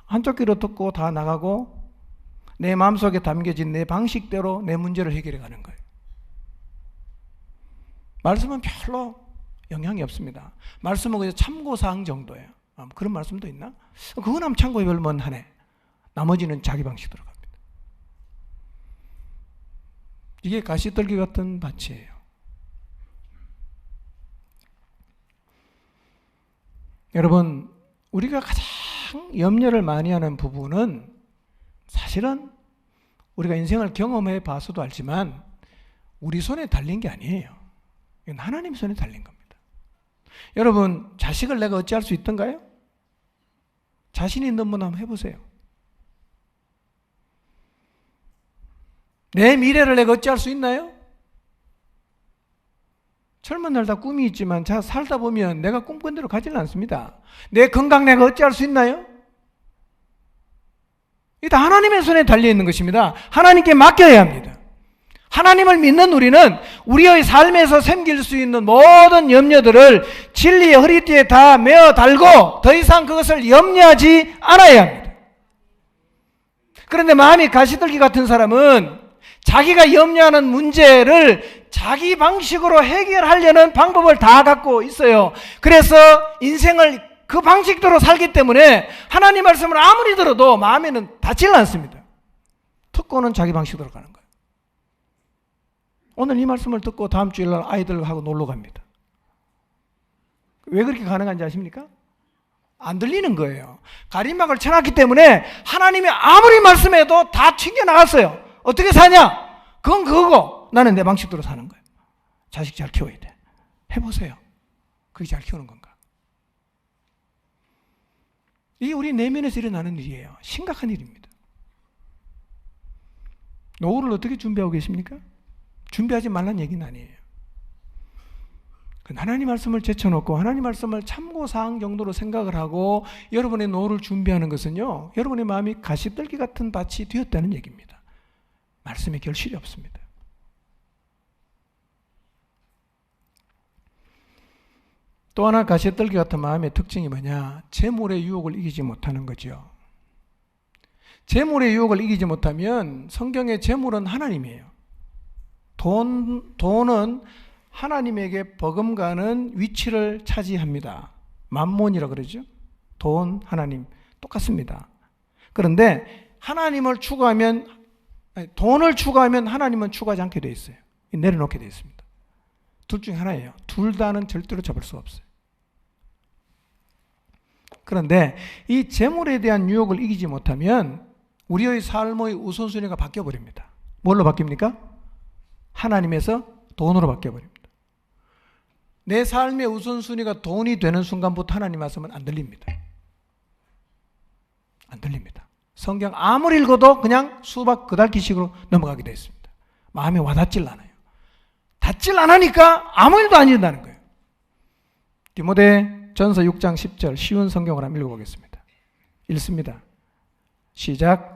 [SPEAKER 1] 한쪽 귀로 듣고 다 나가고 내 마음속에 담겨진 내 방식대로 내 문제를 해결해 가는 거예요. 말씀은 별로 영향이 없습니다. 말씀은 그냥 참고사항 정도예요. 그런 말씀도 있나? 그건 한번 참고해 볼만 하네. 나머지는 자기 방식대로 갑니다. 이게 가시떨기 같은 밭이에요. 여러분, 우리가 가장 염려를 많이 하는 부분은 사실은 우리가 인생을 경험해 봐서도 알지만 우리 손에 달린 게 아니에요. 이건 하나님 손에 달린 겁니다. 여러분, 자식을 내가 어찌할 수 있던가요? 자신 있는 분 한번 해보세요. 내 미래를 내가 어찌할 수 있나요? 젊은 날 다 꿈이 있지만 살다 보면 내가 꿈꾼 대로 가지는 않습니다. 내 건강 내가 어찌할 수 있나요? 이게 다 하나님의 손에 달려있는 것입니다. 하나님께 맡겨야 합니다. 하나님을 믿는 우리는 우리의 삶에서 생길 수 있는 모든 염려들을 진리의 허리띠에 다 메어 달고 더 이상 그것을 염려하지 않아야 합니다. 그런데 마음이 가시떨기 같은 사람은 자기가 염려하는 문제를 자기 방식으로 해결하려는 방법을 다 갖고 있어요. 그래서 인생을 그 방식대로 살기 때문에 하나님 말씀을 아무리 들어도 마음에는 닿지를 않습니다. 특권은 자기 방식대로 가는 거예요. 오늘 이 말씀을 듣고 다음 주일날 아이들하고 놀러 갑니다. 왜 그렇게 가능한지 아십니까? 안 들리는 거예요. 가림막을 쳐놨기 때문에 하나님이 아무리 말씀해도 다 튕겨나갔어요. 어떻게 사냐? 그건 그거고 나는 내 방식대로 사는 거예요. 자식 잘 키워야 돼. 해보세요. 그게 잘 키우는 건가? 이게 우리 내면에서 일어나는 일이에요. 심각한 일입니다. 노후를 어떻게 준비하고 계십니까? 준비하지 말란 얘기는 아니에요. 하나님 말씀을 제쳐놓고 하나님 말씀을 참고사항 정도로 생각을 하고 여러분의 노후를 준비하는 것은요, 여러분의 마음이 가시떨기 같은 밭이 되었다는 얘기입니다. 말씀에 결실이 없습니다. 또 하나 가시떨기 같은 마음의 특징이 뭐냐? 재물의 유혹을 이기지 못하는 거죠. 재물의 유혹을 이기지 못하면 성경의 재물은 하나님이에요. 돈은 하나님에게 버금가는 위치를 차지합니다. 만몬이라 그러죠. 돈, 하나님 똑같습니다. 그런데 하나님을 추구하면, 돈을 추구하면 하나님은 추구하지 않게 돼 있어요. 내려놓게 돼 있습니다. 둘 중에 하나예요. 둘 다는 절대로 잡을 수가 없어요. 그런데 이 재물에 대한 유혹을 이기지 못하면 우리의 삶의 우선순위가 바뀌어버립니다. 뭘로 바뀝니까? 하나님에서 돈으로 바뀌어버립니다. 내 삶의 우선순위가 돈이 되는 순간부터 하나님 말씀은 안 들립니다. 안 들립니다. 성경 아무리 읽어도 그냥 수박 그달기식으로 넘어가게 되어 있습니다. 마음에 와닿질 않아요. 닿질 않으니까 아무 일도 안 일어나는 거예요. 디모데 전서 6장 10절 쉬운 성경을 한번 읽어보겠습니다. 읽습니다. 시작.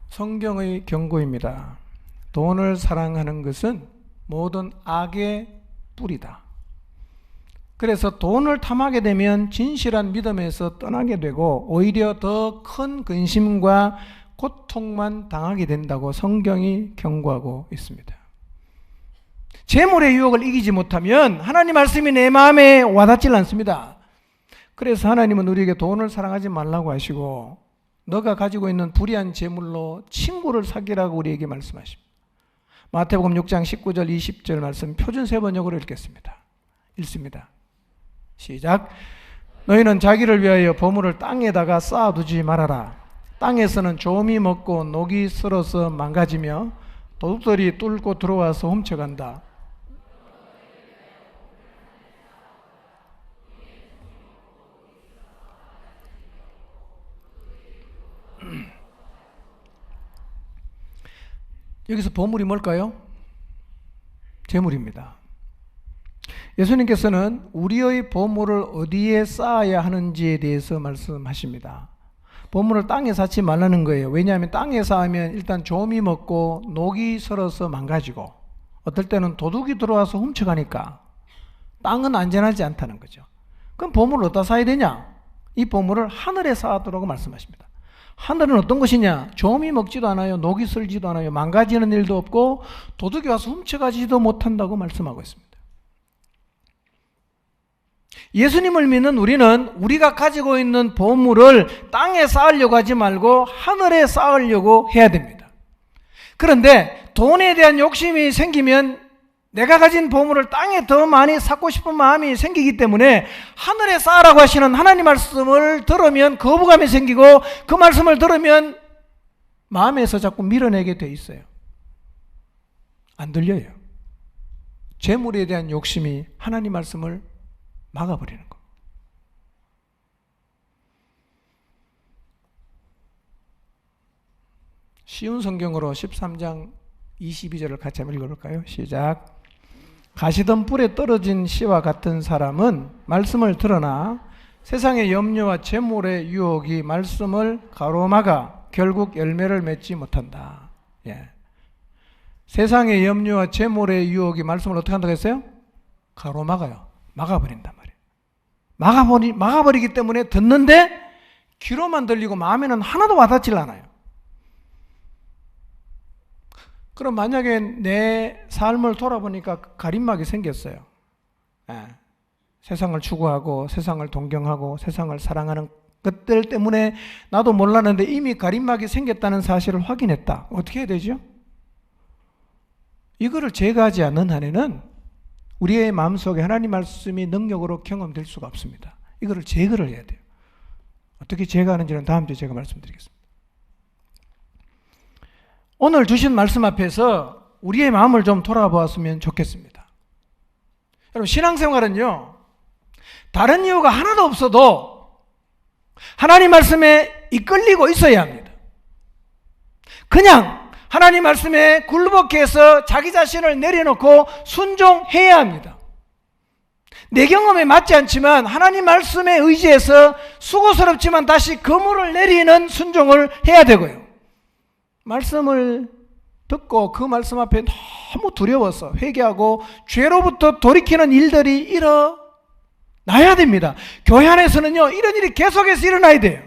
[SPEAKER 1] 성경의 경고입니다. 돈을 사랑하는 것은 모든 악의 뿌리다. 그래서 돈을 탐하게 되면 진실한 믿음에서 떠나게 되고 오히려 더 큰 근심과 고통만 당하게 된다고 성경이 경고하고 있습니다. 재물의 유혹을 이기지 못하면 하나님 말씀이 내 마음에 와닿질 않습니다. 그래서 하나님은 우리에게 돈을 사랑하지 말라고 하시고 너가 가지고 있는 불의한 재물로 친구를 사귀라고 우리에게 말씀하십니다. 마태복음 6장 19절 20절 말씀 표준 세번역으로 읽겠습니다. 읽습니다. 시작. 너희는 자기를 위하여 보물을 땅에다가 쌓아두지 말아라. 땅에서는 조미 먹고 녹이 슬어서 망가지며 도둑들이 뚫고 들어와서 훔쳐간다. 여기서 보물이 뭘까요? 재물입니다. 예수님께서는 우리의 보물을 어디에 쌓아야 하는지에 대해서 말씀하십니다. 보물을 땅에 쌓지 말라는 거예요. 왜냐하면 땅에 쌓으면 일단 조미 먹고 녹이 슬어서 망가지고 어떨 때는 도둑이 들어와서 훔쳐가니까 땅은 안전하지 않다는 거죠. 그럼 보물을 어디다 쌓아야 되냐? 이 보물을 하늘에 쌓아두라고 말씀하십니다. 하늘은 어떤 것이냐? 좀이 먹지도 않아요. 녹이 슬지도 않아요. 망가지는 일도 없고 도둑이 와서 훔쳐가지도 못한다고 말씀하고 있습니다. 예수님을 믿는 우리는 우리가 가지고 있는 보물을 땅에 쌓으려고 하지 말고 하늘에 쌓으려고 해야 됩니다. 그런데 돈에 대한 욕심이 생기면 내가 가진 보물을 땅에 더 많이 쌓고 싶은 마음이 생기기 때문에 하늘에 쌓으라고 하시는 하나님 말씀을 들으면 거부감이 생기고 그 말씀을 들으면 마음에서 자꾸 밀어내게 돼 있어요. 안 들려요. 재물에 대한 욕심이 하나님 말씀을 막아버리는 거. 쉬운 성경으로 13장 22절을 같이 한번 읽어볼까요? 시작. 가시던 뿔에 떨어진 씨와 같은 사람은 말씀을 들으나 세상의 염려와 재물의 유혹이 말씀을 가로막아 결국 열매를 맺지 못한다. 예. 세상의 염려와 재물의 유혹이 말씀을 어떻게 한다고 했어요? 가로막아요. 막아버린단 말이에요. 막아버리기 때문에 듣는데 귀로만 들리고 마음에는 하나도 와닿질 않아요. 그럼 만약에 내 삶을 돌아보니까 가림막이 생겼어요. 예. 세상을 추구하고 세상을 동경하고 세상을 사랑하는 것들 때문에 나도 몰랐는데 이미 가림막이 생겼다는 사실을 확인했다. 어떻게 해야 되죠? 이거를 제거하지 않는 한에는 우리의 마음속에 하나님 말씀이 능력으로 경험될 수가 없습니다. 이거를 제거를 해야 돼요. 어떻게 제거하는지는 다음 주에 제가 말씀드리겠습니다. 오늘 주신 말씀 앞에서 우리의 마음을 좀 돌아보았으면 좋겠습니다. 여러분, 신앙생활은요, 다른 이유가 하나도 없어도 하나님 말씀에 이끌리고 있어야 합니다. 그냥 하나님 말씀에 굴복해서 자기 자신을 내려놓고 순종해야 합니다. 내 경험에 맞지 않지만 하나님 말씀에 의지해서 수고스럽지만 다시 그물을 내리는 순종을 해야 되고요. 말씀을 듣고 그 말씀 앞에 너무 두려워서 회개하고 죄로부터 돌이키는 일들이 일어나야 됩니다. 교회 안에서는요, 이런 일이 계속해서 일어나야 돼요.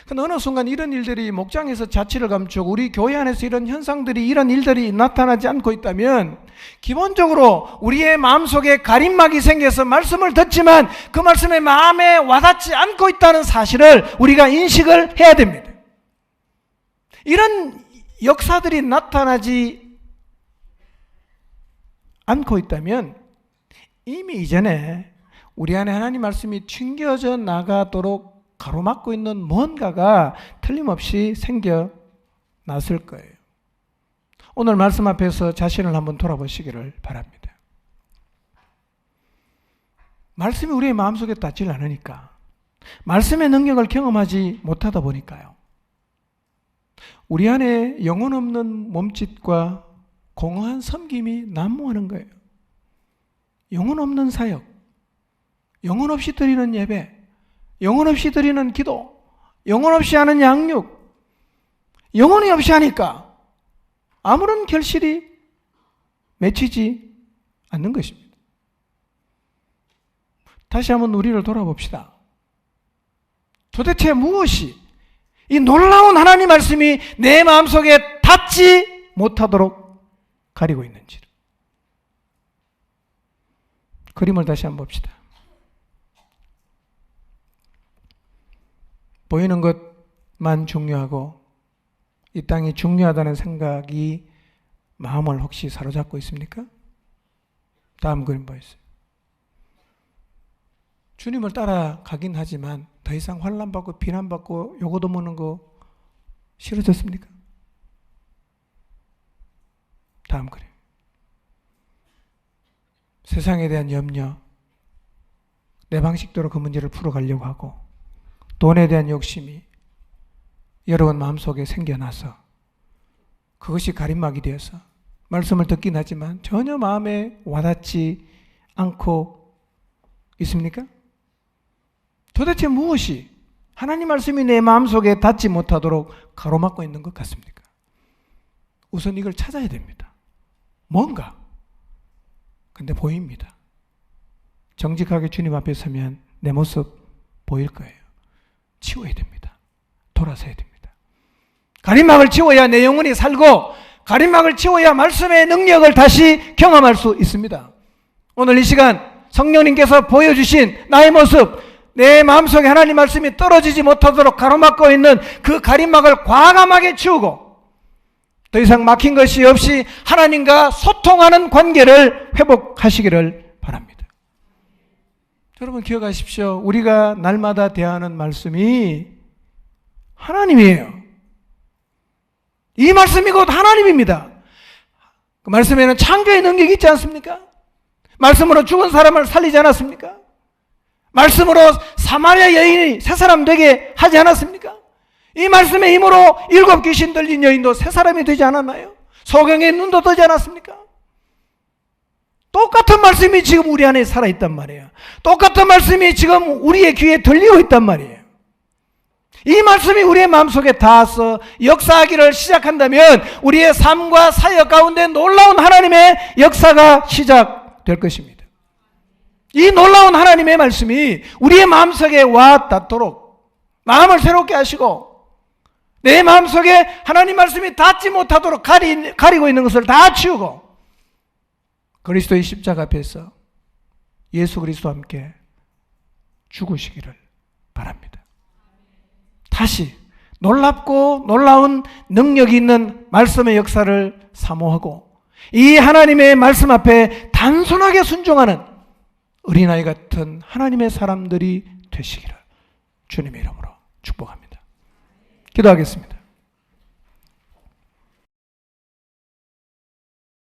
[SPEAKER 1] 근데 어느 순간 이런 일들이 목장에서 자취를 감추고 우리 교회 안에서 이런 현상들이, 이런 일들이 나타나지 않고 있다면 기본적으로 우리의 마음속에 가림막이 생겨서 말씀을 듣지만 그 말씀이 마음에 와닿지 않고 있다는 사실을 우리가 인식을 해야 됩니다. 이런 역사들이 나타나지 않고 있다면 이미 이전에 우리 안에 하나님 말씀이 튕겨져 나가도록 가로막고 있는 뭔가가 틀림없이 생겨났을 거예요. 오늘 말씀 앞에서 자신을 한번 돌아보시기를 바랍니다. 말씀이 우리의 마음속에 닿질 않으니까, 말씀의 능력을 경험하지 못하다 보니까요, 우리 안에 영혼 없는 몸짓과 공허한 섬김이 난무하는 거예요. 영혼 없는 사역, 영혼 없이 드리는 예배, 영혼 없이 드리는 기도, 영혼 없이 하는 양육, 영혼이 없이 하니까 아무런 결실이 맺히지 않는 것입니다. 다시 한번 우리를 돌아봅시다. 도대체 무엇이 이 놀라운 하나님 말씀이 내 마음속에 닿지 못하도록 가리고 있는지를. 그림을 다시 한번 봅시다. 보이는 것만 중요하고 이 땅이 중요하다는 생각이 마음을 혹시 사로잡고 있습니까? 다음 그림 보이세요. 주님을 따라가긴 하지만 더 이상 환난받고 비난받고 요거도 먹는 거 싫어졌습니까? 다음 그림. 세상에 대한 염려, 내 방식대로 그 문제를 풀어가려고 하고 돈에 대한 욕심이 여러분 마음속에 생겨나서 그것이 가림막이 되어서 말씀을 듣긴 하지만 전혀 마음에 와닿지 않고 있습니까? 도대체 무엇이 하나님 말씀이 내 마음속에 닿지 못하도록 가로막고 있는 것 같습니까? 우선 이걸 찾아야 됩니다. 뭔가. 근데 보입니다. 정직하게 주님 앞에 서면 내 모습 보일 거예요. 치워야 됩니다. 돌아서야 됩니다. 가림막을 치워야 내 영혼이 살고 가림막을 치워야 말씀의 능력을 다시 경험할 수 있습니다. 오늘 이 시간 성령님께서 보여주신 나의 모습, 내 마음속에 하나님 말씀이 떨어지지 못하도록 가로막고 있는 그 가림막을 과감하게 치우고 더 이상 막힌 것이 없이 하나님과 소통하는 관계를 회복하시기를 바랍니다. 여러분 기억하십시오. 우리가 날마다 대하는 말씀이 하나님이에요. 이 말씀이 곧 하나님입니다. 그 말씀에는 창조의 능력이 있지 않습니까? 말씀으로 죽은 사람을 살리지 않았습니까? 말씀으로 사마리아 여인이 새 사람 되게 하지 않았습니까? 이 말씀의 힘으로 7 귀신 들린 여인도 새 사람이 되지 않았나요? 소경의 눈도 뜨지 않았습니까? 똑같은 말씀이 지금 우리 안에 살아있단 말이에요. 똑같은 말씀이 지금 우리의 귀에 들리고 있단 말이에요. 이 말씀이 우리의 마음속에 닿아서 역사하기를 시작한다면 우리의 삶과 사역 가운데 놀라운 하나님의 역사가 시작될 것입니다. 이 놀라운 하나님의 말씀이 우리의 마음속에 와 닿도록 마음을 새롭게 하시고 내 마음속에 하나님 말씀이 닿지 못하도록 가리고 있는 것을 다 치우고 그리스도의 십자가 앞에서 예수 그리스도와 함께 죽으시기를 바랍니다. 다시 놀랍고 놀라운 능력이 있는 말씀의 역사를 사모하고 이 하나님의 말씀 앞에 단순하게 순종하는 어린아이 같은 하나님의 사람들이 되시기를 주님의 이름으로 축복합니다. 기도하겠습니다.